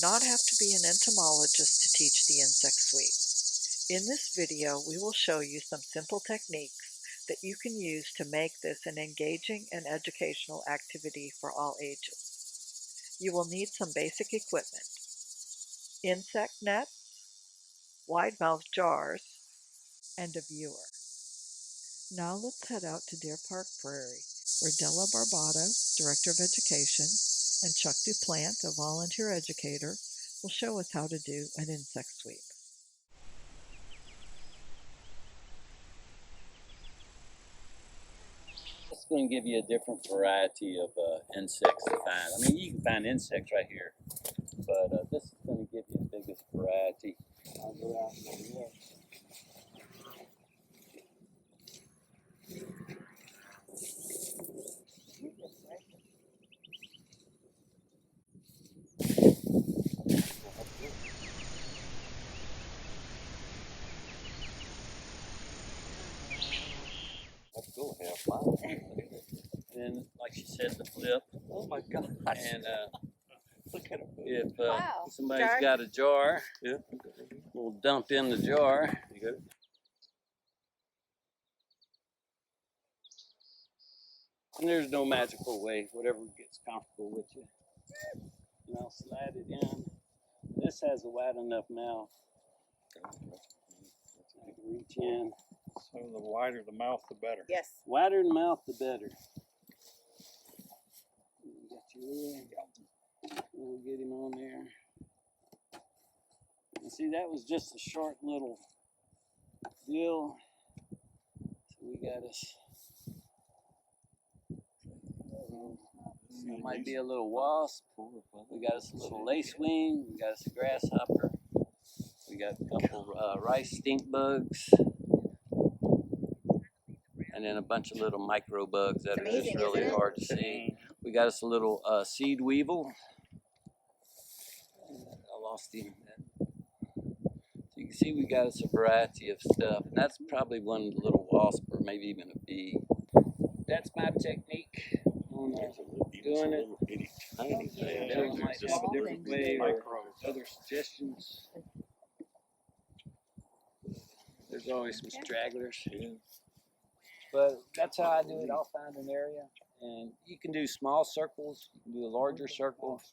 not have to be an entomologist to teach the insect sweep. In this video, we will show you some simple techniques that you can use to make this an engaging and educational activity for all ages. You will need some basic equipment: insect nets, wide-mouthed jars, and a viewer. Now let's head out to Deer Park Prairie, where Della Barbato, Director of Education, and Chuck Duplant, a volunteer educator, will show us how to do an insect sweep. It's going to give you a different variety of insects to find. I mean, you can find insects right here, but this is going to give you the biggest variety. I'll go out and look. Let's go half mile. And like she said, the flip. Oh my gosh. And Look at it. if Wow. somebody's Jar? got a jar, Yeah. we'll dump in the jar. You got it? And there's no magical way, whatever gets comfortable with you. And I'll slide it in. This has a wide enough mouth. I can reach in. So the wider the mouth, the better. Yes. Wider the mouth, the better. Got you there. We'll get him on there. And see, that was just a short little deal. So we got us. It might be a little wasp. We got us a little lacewing. We got us a grasshopper. We got a couple rice stink bugs. And then a bunch of little micro bugs that It's are amazing, just really isn't it? hard to see. We got us a little seed weevil. I lost him. So you can see we got us a variety of stuff. And that's probably one little wasp or maybe even a bee. That's my technique on doing it. Tiny Yeah, Bill might have a different way or other suggestions. There's always some stragglers. Yeah. But that's how I do it. I'll find an area, and you can do small circles. You can do a larger circle.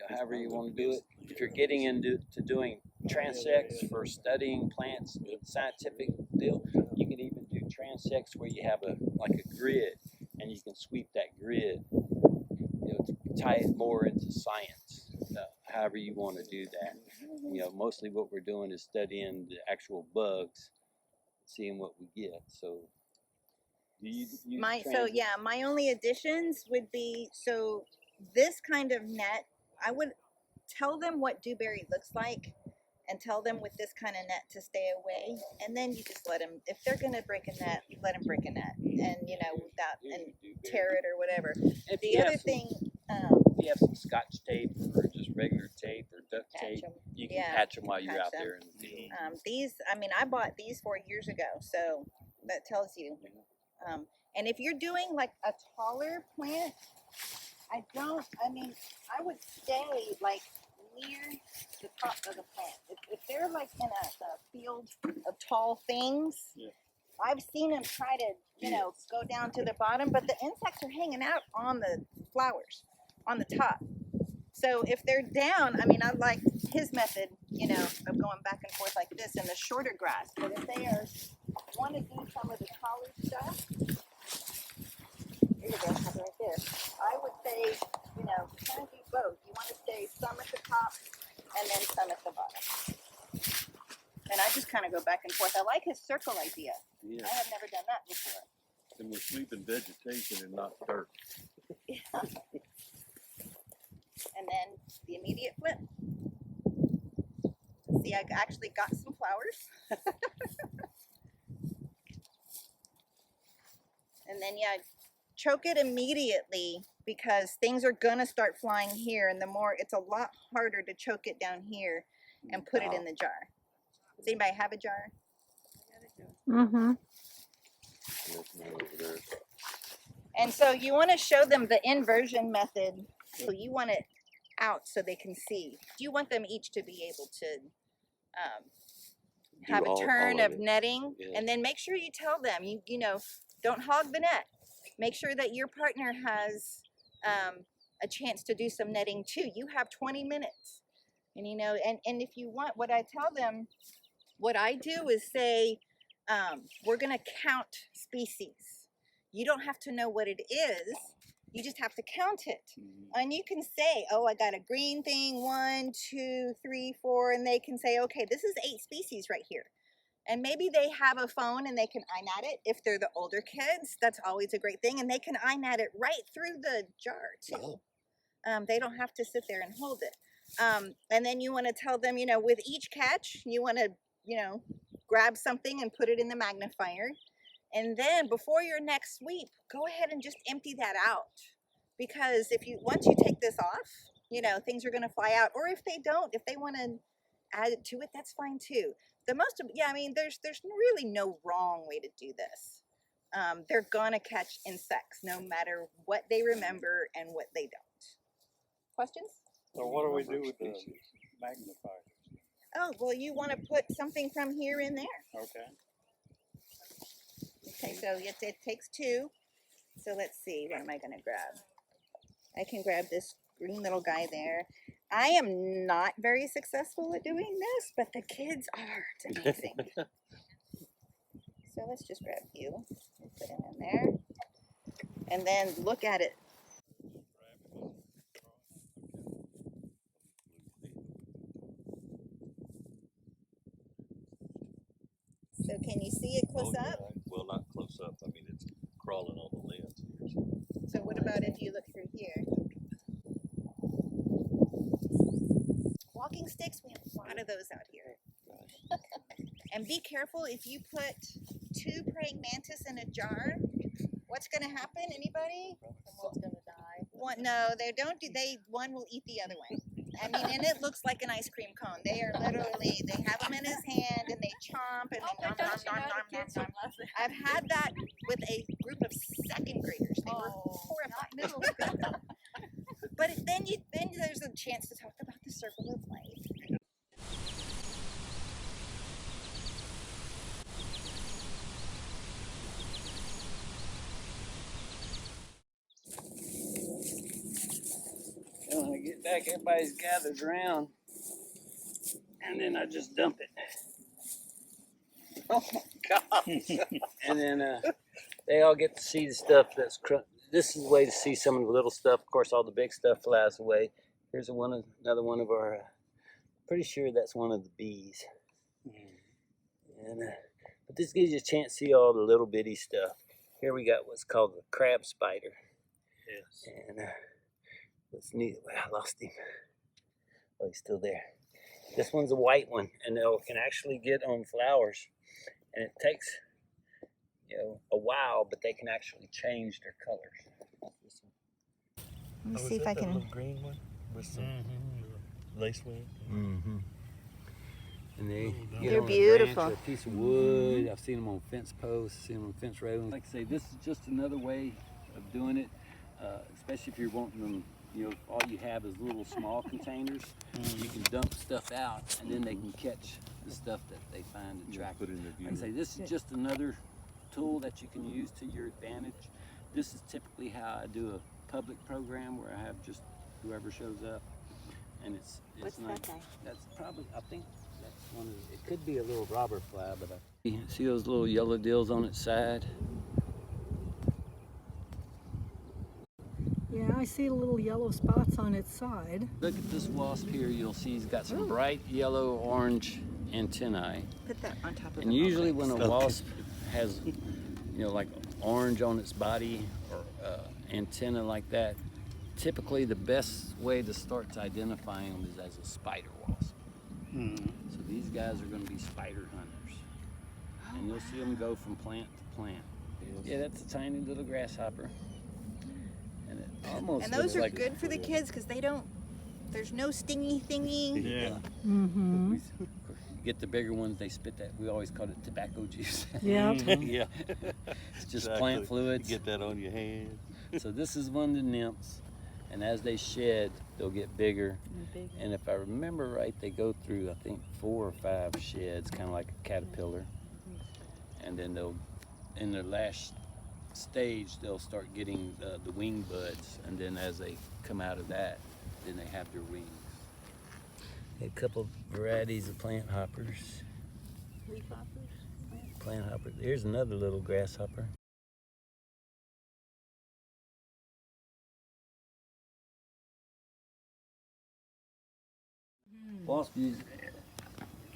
However you want to do it. If you're getting into doing transects for studying plants, scientific deal, you can even do transects where you have like a grid, and you can sweep that grid. To tie it more into science. However you want to do that. Mostly what we're doing is studying the actual bugs, seeing what we get. So. My only additions would be, so this kind of net, I would tell them what dewberry looks like and tell them with this kind of net to stay away, and then you just let them, if they're gonna break a net, let them break a net, and without and tear it or whatever. If The other thing, if you have some Scotch tape or just regular tape or duct tape, you can patch them while you're out there in the field. these, I bought these 4 years ago, so that tells you. And if you're doing like a taller plant, I would stay like near the top of the plant. If they're like in a field of tall things, I've seen them try to, go down to the bottom, but the insects are hanging out on the flowers, on the top. So if they're down, I like his method, of going back and forth like this in the shorter grass. But if they want to do some of the taller stuff, there you go, right there. I would say, you kind of do both. You want to stay some at the top and then some at the bottom. And I just kind of go back and forth. I like his circle idea. Yeah. I have never done that before. And we're sweeping vegetation and not dirt. Yeah. And then the immediate flip. See, I actually got some flowers. And then, choke it immediately, because things are gonna start flying here, and it's a lot harder to choke it down here and put it in the jar. Does anybody have a jar? Mm-hmm. And so you want to show them the inversion method. So you want it out so they can see. You want them each to be able to Do have a all turn of of it. netting, Yeah. and then make sure you tell them, you know, don't hog the net. Make sure that your partner has a chance to do some netting too. You have 20 minutes. And you know, and if you want, what I tell them, what I do is say, we're gonna count species. You don't have to know what it is. You just have to count it. And you can say, oh, I got a green thing, 1, 2, 3, 4, and they can say, okay, this is 8 species right here. And maybe they have a phone and they can INAT it. If they're the older kids, that's always a great thing. And they can INAT it right through the jar too. They don't have to sit there and hold it. And then you want to tell them, you know, with each catch, you want to, you know, grab something and put it in the magnifier. And then before your next sweep, go ahead and just empty that out. Because once you take this off, you know, things are going to fly out. Or if they don't, if they want to add it to it, that's fine too. I mean, there's really no wrong way to do this. They're gonna catch insects no matter what they remember and what they don't. Questions? So what do we do with the magnifier? Oh, well, you want to put something from here in there. Okay. Okay, so it takes 2. So let's see, what am I gonna grab? I can grab this green little guy there. I am not very successful at doing this, but the kids are. It's amazing. So let's just grab you and put him in there. And then look at it. So can you see it close up? Well, not close up. I mean, it's crawling on the lens here. So what about if you look through here? Walking sticks, we have a lot of those out here. And be careful if you put 2 praying mantis in a jar. What's going to happen? Anybody? Someone's gonna die. No, they don't do. One will eat the other one. I mean, and it looks like an ice cream cone. They are literally. They have them in his hand and they chomp and they nom nom nom nom nom nom. I've had that with a group of 2nd graders. They were horrified. Middle But then there's a chance to talk about the circle of life. And when I get back, everybody's gathered around, and then I just dump it. Oh my God! And then they all get to see the stuff that's. This is a way to see some of the little stuff. Of course, all the big stuff flies away. Here's another one of our. Pretty sure that's one of the bees. And but this gives you a chance to see all the little bitty stuff. Here we got what's called the crab spider. Yes. And what's neat? Well, I lost him. Oh, he's still there. This one's a white one, and they can actually get on flowers, and it takes, you know, a while, but they can actually change their colors. Let me see if I can. Little green one with some lace wing. Mm-hmm. And they get They're on a beautiful. branch or a piece of wood. I've seen them on fence posts, seen them on fence railings. Like I say, this is just another way of doing it, especially if you're wanting them. You know, all you have is little small containers. You can dump stuff out, and then they can catch the stuff that they find attractive. Put in the Like I say, this is just another tool that you can use to your advantage. This is typically how I do a public program where I have just whoever shows up, and it's What's nice. that guy? That's probably, I think that's one of the, it could be a little robber fly, but I see those little yellow deals on its side. Yeah, I see little yellow spots on its side. Look at this wasp here. You'll see he's got some bright yellow orange antennae. Put that on top of And the usually when a Okay. wasp has, you know, like orange on its body or antenna like that, typically the best way to start to identifying them is as a spider wasp. So these guys are going to be spider hunters. And you'll see them go from plant to plant. Yeah, that's a tiny little grasshopper. And it almost And those looks are like good for the kids because they don't. There's no stingy thingy. Yeah. Mm-hmm. You get the bigger ones, they spit that. We always called it tobacco juice. Yep. Yeah. It's just Exactly. plant fluids. You get that on your hand. So this is one of the nymphs. And as they shed, they'll get bigger. And if I remember right, they go through, I think, 4 or 5 sheds, kind of like a caterpillar. And then they'll, in their last stage, they'll start getting the wing buds. And then as they come out of that, then they have their wings. A couple varieties of plant hoppers. Leaf hoppers? Plant hoppers. Here's another little grasshopper. Wasp, you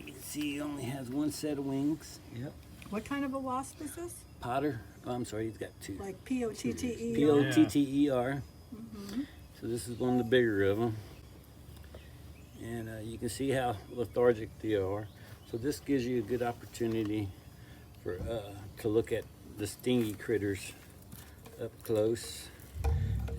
can see he only has 1 set of wings. Yep. What kind of a wasp is this? Potter. Oh, I'm sorry, he's got 2. Like P-O-T-T-E? P-O-T-T-E-R. So this is one of the bigger of them. And you can see how lethargic they are. So this gives you a good opportunity for to look at the stingy critters up close.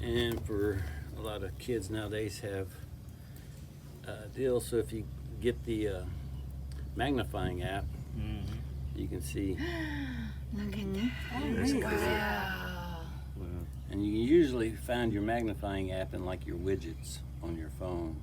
And for a lot of kids nowadays have deals. So if you get the magnifying app, you can see. Look at that. And you can usually find your magnifying app in like your widgets on your phone.